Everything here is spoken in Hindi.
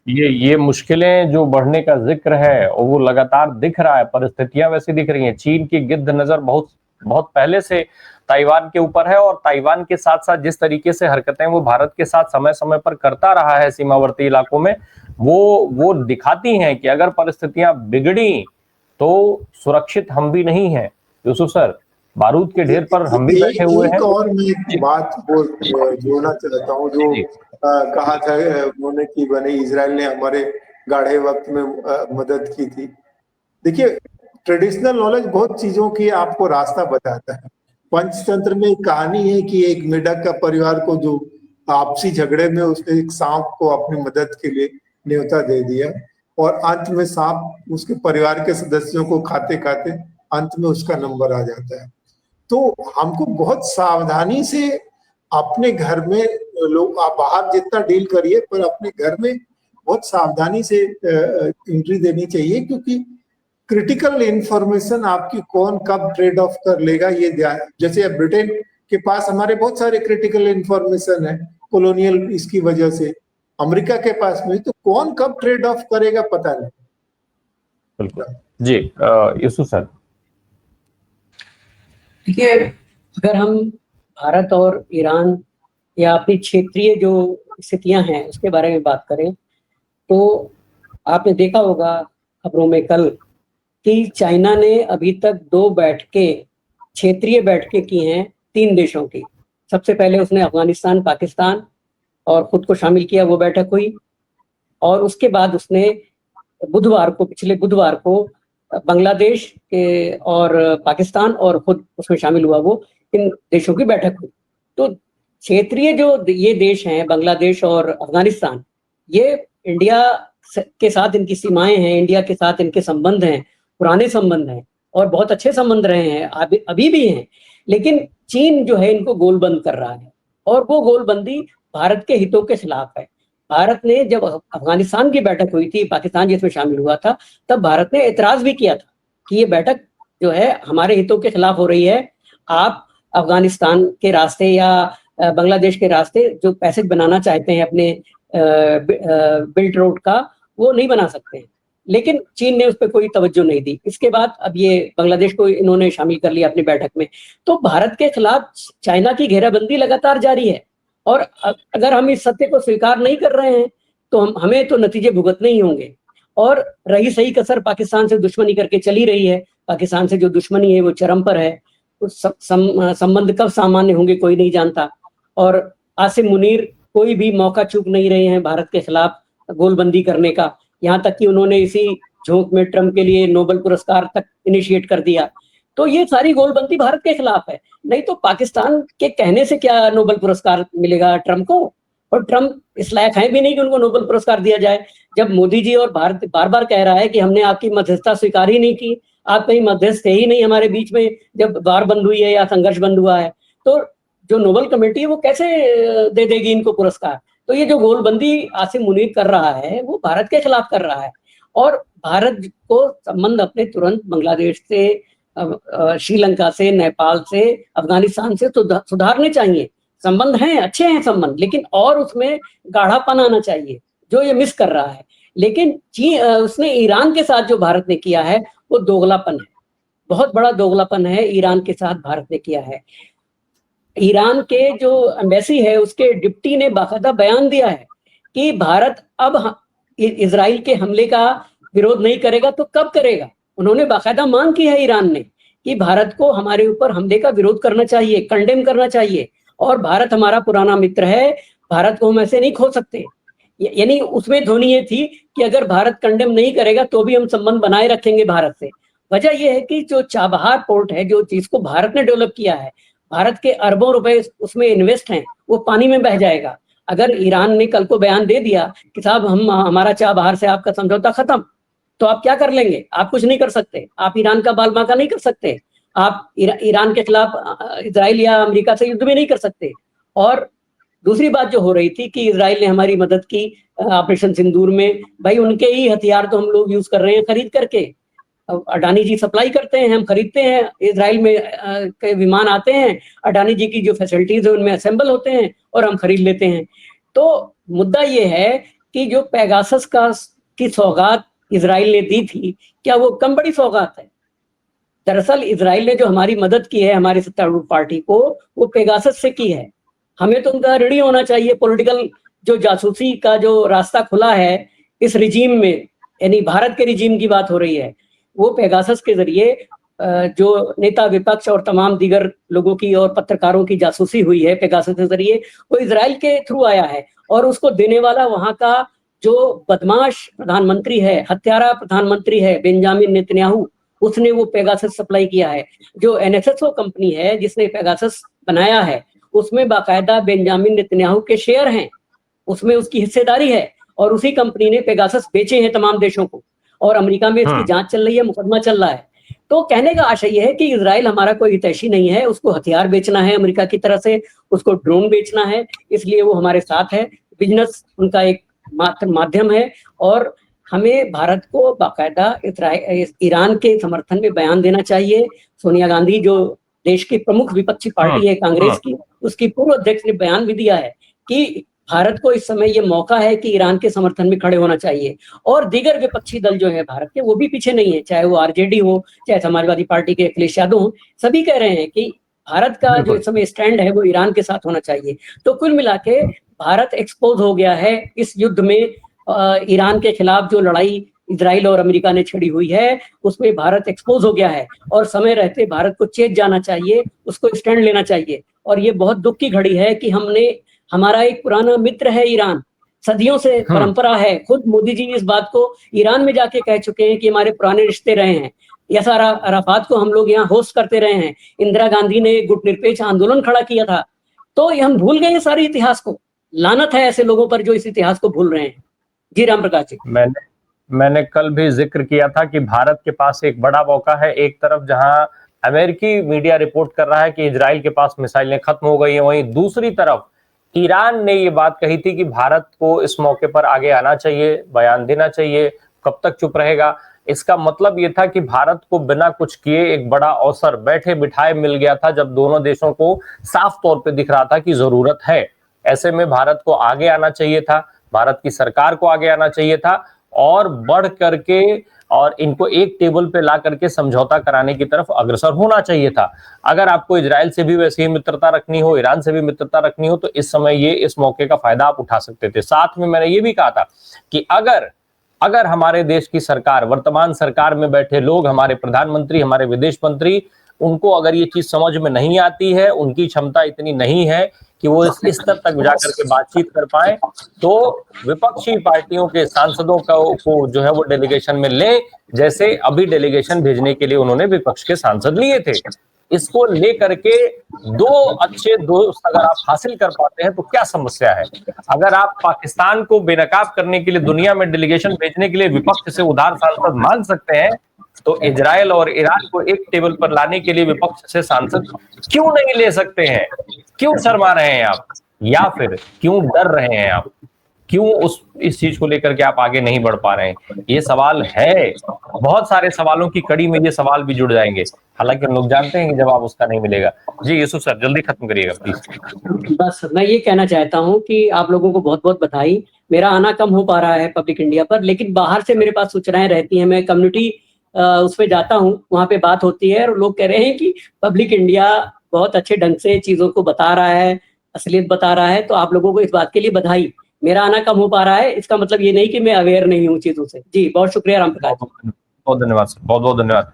ये मुश्किलें जो बढ़ने का जिक्र है और वो लगातार दिख रहा है, परिस्थितियां वैसी दिख रही हैं। चीन की गिद्ध नजर बहुत बहुत पहले से ताइवान के ऊपर है, और ताइवान के साथ साथ जिस तरीके से हरकतें वो भारत के साथ समय समय पर करता रहा है सीमावर्ती इलाकों में, वो दिखाती हैं कि अगर परिस्थितियां बिगड़ी तो सुरक्षित हम भी नहीं हैं। यूसुफ सर, बारूद के ढेर पर हम भी बैठे हुए हैं। एक और मैं एक बात जोड़ना चाहता हूँ, जो कहा था उन्होंने कि बने इजराइल ने हमारे गाढ़े वक्त में मदद की थी। देखिए, ट्रेडिशनल नॉलेज बहुत चीजों की आपको रास्ता बताता है। पंचतंत्र में एक कहानी है कि एक मेढक का परिवार को जो आपसी झगड़े में उसने एक सांप को अपनी मदद के लिए न्योता दे दिया, और अंत में सांप उसके परिवार के सदस्यों को खाते खाते अंत में उसका नंबर आ जाता है। तो हमको बहुत सावधानी से अपने घर में, लोग आप बाहर जितना डील करिए पर अपने घर में बहुत सावधानी से एंट्री देनी चाहिए, क्योंकि क्रिटिकल इंफॉर्मेशन आपकी कौन कब ट्रेड ऑफ कर लेगा ये ध्यान। जैसे ब्रिटेन के पास हमारे बहुत सारे क्रिटिकल इंफॉर्मेशन है कॉलोनियल इसकी वजह से, अमेरिका के पास में, तो कौन कब ट्रेड ऑफ करेगा पता नहीं। बिल्कुल जी। यूसुफ सर, देखिए, अगर हम भारत और ईरान या अपनी क्षेत्रीय जो स्थितियां हैं उसके बारे में बात करें, तो आपने देखा होगा खबरों में कल कि चाइना ने अभी तक 2 बैठकें, क्षेत्रीय बैठकें की हैं 3 देशों की। सबसे पहले उसने अफगानिस्तान, पाकिस्तान और खुद को शामिल किया, वो बैठक हुई। और उसके बाद उसने पिछले बुधवार को बांग्लादेश के और पाकिस्तान और खुद उसमें शामिल हुआ, वो इन देशों की बैठक हुई। तो क्षेत्रीय जो ये देश हैं, बांग्लादेश और अफगानिस्तान, ये इंडिया के साथ इनकी सीमाएं हैं, इंडिया के साथ इनके संबंध हैं, पुराने संबंध हैं और बहुत अच्छे संबंध रहे हैं, अभी भी हैं। लेकिन चीन जो है इनको गोलबंद कर रहा है, और वो गोलबंदी भारत के हितों के खिलाफ है। भारत ने जब अफगानिस्तान की बैठक हुई थी, पाकिस्तान जिसमें शामिल हुआ था, तब भारत ने एतराज भी किया था कि ये बैठक जो है हमारे हितों के खिलाफ हो रही है। आप अफगानिस्तान के रास्ते या बांग्लादेश के रास्ते जो पैसेज बनाना चाहते हैं अपने बिल्ट रोड का, वो नहीं बना सकते हैं। लेकिन चीन ने उस पर कोई तवज्जो नहीं दी। इसके बाद अब ये बांग्लादेश को इन्होंने शामिल कर लिया अपनी बैठक में। तो भारत के खिलाफ चाइना की घेराबंदी लगातार जारी है, और अगर हम इस सत्य को स्वीकार नहीं कर रहे हैं तो हमें तो नतीजे भुगतने ही होंगे। और रही सही कसर पाकिस्तान से दुश्मनी करके चली रही है। पाकिस्तान से जो दुश्मनी है वो चरम पर है। उस संबंध कब सामान्य होंगे कोई नहीं जानता। और आसिम मुनीर कोई भी मौका चूक नहीं रहे हैं भारत के खिलाफ गोलबंदी करने का। यहाँ तक कि उन्होंने इसी झोंक में ट्रंप के लिए नोबेल पुरस्कार तक इनिशिएट कर दिया। तो ये सारी गोलबंदी भारत के खिलाफ है। नहीं तो पाकिस्तान के कहने से क्या नोबेल पुरस्कार मिलेगा ट्रंप को? और ट्रंप इस लायक है भी नहीं कि उनको नोबेल पुरस्कार दिया जाए। जब मोदी जी और भारत बार बार कह रहा है कि हमने आपकी मध्यस्थता स्वीकार ही नहीं की, आप कहीं मध्यस्थ थे ही नहीं हमारे बीच में जब वार बंद हुई है या संघर्ष बंद हुआ है, तो जो नोबेल कमेटी है वो कैसे दे देगी इनको पुरस्कार? तो ये जो गोलबंदी आसिम मुनीर कर रहा है वो भारत के खिलाफ कर रहा है। और भारत को संबंध अपने तुरंत बांग्लादेश से, श्रीलंका से, नेपाल से, अफगानिस्तान से तो सुधारने चाहिए। संबंध हैं, अच्छे हैं संबंध, लेकिन और उसमें गाढ़ापन आना चाहिए, जो ये मिस कर रहा है। लेकिन उसने ईरान के साथ जो भारत ने किया है वो दोगलापन है, बहुत बड़ा दोगलापन है ईरान के साथ भारत ने किया है। ईरान के जो एम्बेसी है उसके डिप्टी ने बाकायदा बयान दिया है कि भारत अब इजराइल के हमले का विरोध नहीं करेगा तो कब करेगा। उन्होंने बाकायदा मांग की है ईरान ने कि भारत को हमारे ऊपर हमले का विरोध करना चाहिए, कंडेम करना चाहिए। और भारत हमारा पुराना मित्र है, भारत को हम ऐसे नहीं खो सकते। यानी उसमें ध्वनि ये थी कि अगर भारत कंडेम नहीं करेगा तो भी हम संबंध बनाए रखेंगे भारत से। वजह यह है कि जो चाबहार पोर्ट है, जो चीज को भारत ने डेवलप किया है, भारत के अरबों रुपए उसमें इन्वेस्ट हैं, वो पानी में बह जाएगा। अगर ईरान ने कल को बयान दे दिया कि साहब हम हमारा चाबहार से आपका समझौता खत्म, तो आप क्या कर लेंगे? आप कुछ नहीं कर सकते। आप ईरान का बाल बांका नहीं कर सकते। आप ईरान के खिलाफ इजराइल या अमेरिका से युद्ध भी नहीं कर सकते। और दूसरी बात जो हो रही थी कि इजराइल ने हमारी मदद की ऑपरेशन सिंदूर में, भाई उनके ही हथियार तो हम लोग यूज कर रहे हैं खरीद करके। अडानी जी सप्लाई करते हैं, हम खरीदते हैं। इजराइल में के विमान आते हैं, अडानी जी की जो फैसिलिटीज है उनमें असेंबल होते हैं और हम खरीद लेते हैं। तो मुद्दा ये है कि जो पेगासस की सौगात इजराइल ने दी थी, क्या वो कम बड़ी सौगात है? दरअसल इजराइल ने जो हमारी मदद की है हमारी सत्तारूढ़ पार्टी को, वो पेगासस से की है। हमें तो उनका ऋणी होना चाहिए। पॉलिटिकल जो जासूसी का जो रास्ता खुला है इस रिजीम में, यानी भारत के रिजीम की बात हो रही है, वो पेगासस के जरिए जो नेता विपक्ष और तमाम दीगर लोगों की और पत्रकारों की जासूसी हुई है पेगासस के जरिए, वो इजराइल के थ्रू आया है। और उसको देने वाला वहां का जो बदमाश प्रधानमंत्री है, हत्यारा प्रधानमंत्री है, बेंजामिन नेतन्याहू, उसने वो पेगासस सप्लाई किया है। जो एनएसएसओ कंपनी है जिसने पेगासस बनाया है, उसमें बाकायदा बेंजामिन नेतन्याहू के शेयर हैं, उसमें उसकी हिस्सेदारी है, और उसी कंपनी ने पेगासस बेचे हैं तमाम देशों को, और अमेरिका में इसकी जांच चल रही है, मुकदमा चल रहा है। तो कहने का आशय यह है कि इजराइल हमारा कोई हितैषी नहीं है, उसको हथियार बेचना है अमेरिका की तरह से, उसको ड्रोन बेचना है, इसलिए वो हमारे साथ है। बिजनेस उनका एक मात्र माध्यम है, और हमें भारत को बाकायदा ईरान के समर्थन में बयान देना चाहिए। सोनिया गांधी जो देश की प्रमुख विपक्षी पार्टी है कांग्रेस की, उसकी पूर्व अध्यक्ष ने बयान भी दिया है कि भारत को इस समय ये मौका है कि ईरान के समर्थन में खड़े होना चाहिए। और दीगर विपक्षी दल जो है भारत के, वो भी पीछे नहीं है, चाहे वो आरजेडी हो, चाहे समाजवादी पार्टी के अखिलेश यादव हो, सभी कह रहे हैं कि भारत का जो इस समय स्टैंड है वो ईरान के साथ होना चाहिए। तो कुल मिला के भारत एक्सपोज हो गया है इस युद्ध में। ईरान के खिलाफ जो लड़ाई इजराइल और अमेरिका ने छेड़ी हुई है, उसमें भारत एक्सपोज हो गया है, और समय रहते भारत को चेत जाना चाहिए, उसको स्टैंड लेना चाहिए। और ये बहुत दुख की घड़ी है कि हमारा एक पुराना मित्र है ईरान, सदियों से परंपरा है। खुद मोदी जी इस बात को ईरान में जाके कह चुके हैं कि हमारे पुराने रिश्ते रहे हैं। यासर अराफात को हम लोग यहाँ होस्ट करते रहे हैं, इंदिरा गांधी ने गुटनिरपेक्ष आंदोलन खड़ा किया था। तो ये हम भूल गए हैं सारे इतिहास को। लानत है ऐसे लोगों पर जो इस इतिहास को भूल रहे हैं। जी राम प्रकाश जी। मैंने कल भी जिक्र किया था कि भारत के पास एक बड़ा मौका है। एक तरफ जहां अमेरिकी मीडिया रिपोर्ट कर रहा है कि इजराइल के पास मिसाइलें खत्म हो गई हैं, वहीं दूसरी तरफ ईरान ने ये बात कही थी कि भारत को इस मौके पर आगे आना चाहिए, बयान देना चाहिए। कब तक चुप रहेगा? इसका मतलब ये था कि भारत को बिना कुछ किए एक बड़ा अवसर बैठे बिठाए मिल गया था, जब दोनों देशों को साफ तौर पे दिख रहा था कि जरूरत है। ऐसे में भारत को आगे आना चाहिए था, भारत की सरकार को आगे आना चाहिए था, और बढ़ करके और इनको एक टेबल पे ला करके समझौता कराने की तरफ अग्रसर होना चाहिए था। अगर आपको इजराइल से भी वैसे ही मित्रता रखनी हो, ईरान से भी मित्रता रखनी हो, तो इस समय इस मौके का फायदा आप उठा सकते थे। साथ में मैंने ये भी कहा था कि अगर हमारे देश की सरकार, वर्तमान सरकार में बैठे लोग, हमारे प्रधानमंत्री, हमारे विदेश मंत्री, उनको अगर ये चीज समझ में नहीं आती है, उनकी क्षमता इतनी नहीं है कि वो इस स्तर तक जाकर के बातचीत कर पाए, तो विपक्षी पार्टियों के सांसदों को जो है वो डेलीगेशन में ले, जैसे अभी डेलीगेशन भेजने के लिए उन्होंने विपक्ष के सांसद लिए थे। इसको लेकर के दो अच्छे दोस्त अगर आप हासिल कर पाते हैं तो क्या समस्या है? अगर आप पाकिस्तान को बेनकाब करने के लिए दुनिया में डेलीगेशन भेजने के लिए विपक्ष से उधार सांसद मांग सकते हैं, तो इजराइल और ईरान को एक टेबल पर लाने के लिए विपक्ष से सांसद क्यों नहीं ले सकते हैं? क्यों शर्मा रहे हैं आप, या फिर क्यों डर रहे हैं आप? क्यों इस चीज को लेकर के आप आगे नहीं बढ़ पा रहे हैं? ये सवाल है। बहुत सारे सवालों की कड़ी में ये सवाल भी जुड़ जाएंगे, हालांकि हम लोग जानते हैं कि जवाब उसका नहीं मिलेगा। जी यूसुफ सर, जल्दी खत्म करिएगा प्लीज। बस मैं ये कहना चाहता हूँ कि आप लोगों को बहुत बहुत बधाई। मेरा आना कम हो पा रहा है पब्लिक इंडिया पर, लेकिन बाहर से मेरे पास सूचनाएं रहती हैं। मैं कम्युनिटी उसमें जाता हूँ, वहां पे बात होती है, और लोग कह रहे हैं कि पब्लिक इंडिया बहुत अच्छे ढंग से चीजों को बता रहा है, असलियत बता रहा है। तो आप लोगों को इस बात के लिए बधाई। मेरा आना कम हो पा रहा है, इसका मतलब ये नहीं कि मैं अवेयर नहीं हूँ चीजों से। जी बहुत शुक्रिया राम प्रकाश। बहुत धन्यवाद सर, बहुत बहुत धन्यवाद।